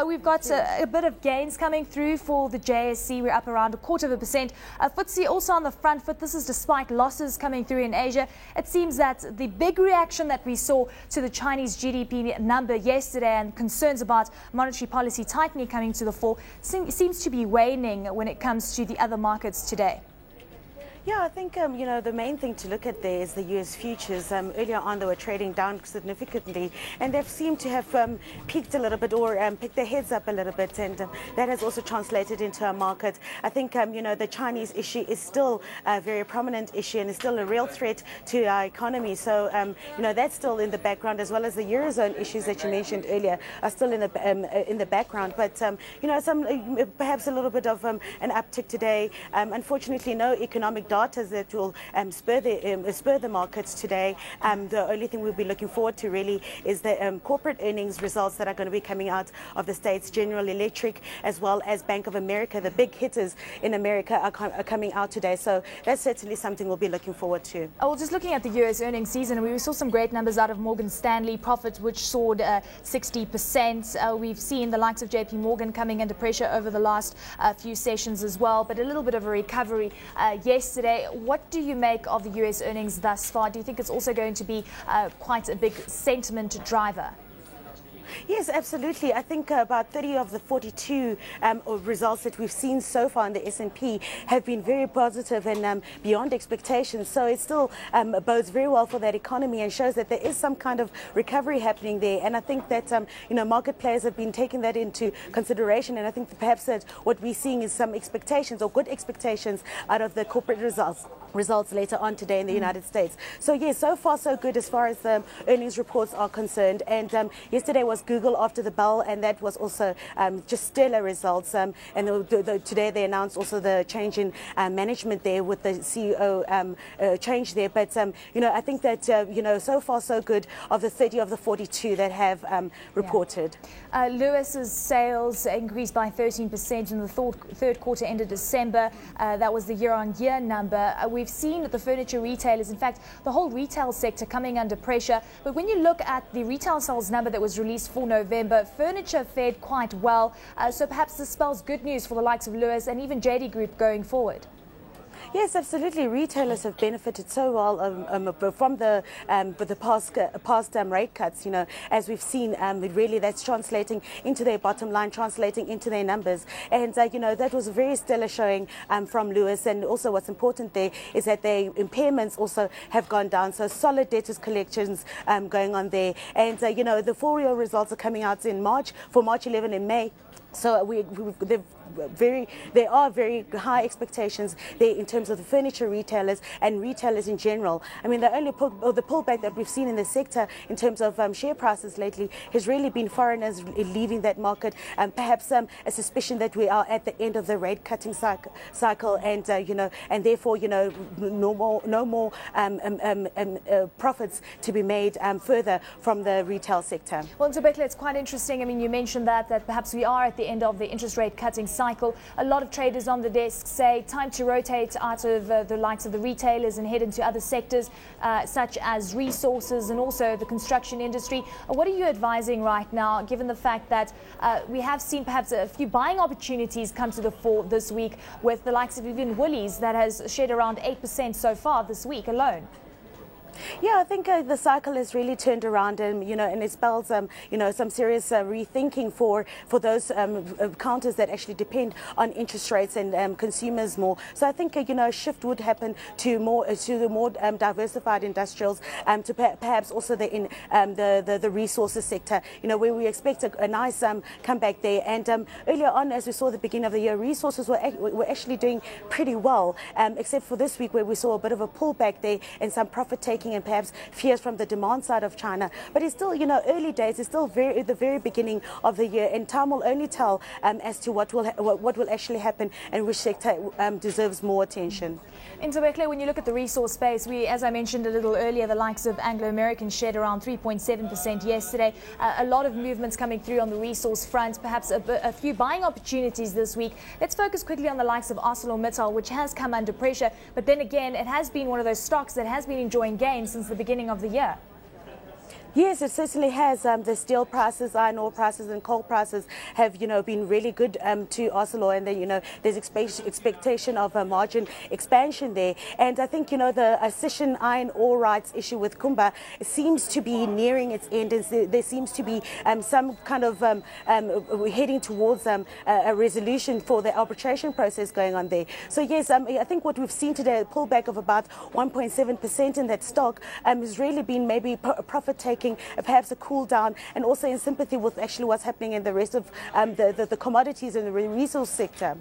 We've got a bit of gains coming through for the JSE. We're up around 0.25%. FTSE also on the front foot. This is despite losses coming through in Asia. It seems that the big reaction that we saw to the Chinese GDP number yesterday and concerns about monetary policy tightening coming to the fore seems to be waning when it comes to the other markets today. Yeah, I think, the main thing to look at there is the US futures. Earlier on, they were trading down significantly, and they've seemed to have peaked a little bit or picked their heads up a little bit, and that has also translated into our market. I think, the Chinese issue is still a very prominent issue and is still a real threat to our economy. So, that's still in the background, as well as the Eurozone issues that you mentioned earlier are still in the background. But, perhaps a little bit of an uptick today. Unfortunately, no economic data that will spur the markets today. The only thing we'll be looking forward to really is the corporate earnings results that are going to be coming out of the States. General Electric as well as Bank of America, the big hitters in America, are coming out today. So that's certainly something we'll be looking forward to. Oh, well, just looking at the US earnings season, we saw some great numbers out of Morgan Stanley, profit which soared 60%. We've seen the likes of JP Morgan coming under pressure over the last few sessions as well, but a little bit of a recovery yesterday. What do you make of the US earnings thus far? Do you think it's also going to be quite a big sentiment driver? Yes, absolutely. I think about 30 of the 42 results that we've seen so far in the S&P have been very positive and beyond expectations. So it still bodes very well for that economy and shows that there is some kind of recovery happening there. And I think that, market players have been taking that into consideration. And I think perhaps that what we're seeing is some expectations or good expectations out of the corporate results later on today in the United States. So yes, so far so good as far as the earnings reports are concerned. And yesterday was Google after the bell, and that was also just stellar results. And today they announced also the change in management there with the CEO change there. But I think that so far so good of the 30 of the 42 that have reported. Lewis's sales increased by 13% in the third quarter ended December. That was the year-on-year number. We've seen the furniture retailers, in fact, the whole retail sector coming under pressure. But when you look at the retail sales number that was released for November, furniture fared quite well. So perhaps this spells good news for the likes of Lewis and even JD Group going forward. Yes, absolutely. Retailers have benefited so well from the past rate cuts. As we've seen, really that's translating into their bottom line, translating into their numbers. And that was a very stellar showing from Lewis. And also, what's important there is that their impairments also have gone down. So solid debtors collections going on there. And the full-year results are coming out in March for March 11 and May. So there are very high expectations there in terms of the furniture retailers and retailers in general. I mean, the pullback that we've seen in the sector in terms of share prices lately has really been foreigners leaving that market. Perhaps a suspicion that we are at the end of the rate cutting cycle, and and therefore no more profits to be made further from the retail sector. Well, Ntobekile, it's quite interesting. I mean, you mentioned that perhaps we are at the end of the interest rate cutting cycle. A lot of traders on the desk say time to rotate out of the likes of the retailers and head into other sectors such as resources and also the construction industry. What are you advising right now, given the fact that we have seen perhaps a few buying opportunities come to the fore this week with the likes of even Woolies that has shed around 8% so far this week alone? Yeah, I think the cycle has really turned around, and and it spells some serious rethinking for those counters that actually depend on interest rates and consumers more. So I think a shift would happen to the more diversified industrials, to perhaps also the resources sector. Where we expect a nice comeback there. And earlier on, as we saw at the beginning of the year, resources were actually doing pretty well, except for this week where we saw a bit of a pullback there and some profit taking and perhaps fears from the demand side of China. But it's still, early days. It's still the very beginning of the year, and time will only tell as to what will actually happen and which sector deserves more attention. Ntobekile, when you look at the resource space, as I mentioned a little earlier, the likes of Anglo American shed around 3.7% yesterday. A lot of movements coming through on the resource front, perhaps a few buying opportunities this week. Let's focus quickly on the likes of ArcelorMittal, which has come under pressure. But then again, it has been one of those stocks that has been enjoying gains since the beginning of the year. Yes, it certainly has. The steel prices, iron ore prices and coal prices have, been really good to ArcelorMittal, and then, there's expectation of a margin expansion there. And I think, the Sishen iron ore rights issue with Kumba seems to be nearing its end. And there seems to be some kind of heading towards a resolution for the arbitration process going on there. So yes, I think what we've seen today, a pullback of about 1.7% in that stock, has really been maybe profit taking, perhaps a cool down, and also in sympathy with actually what's happening in the rest of the commodities in the resource sector.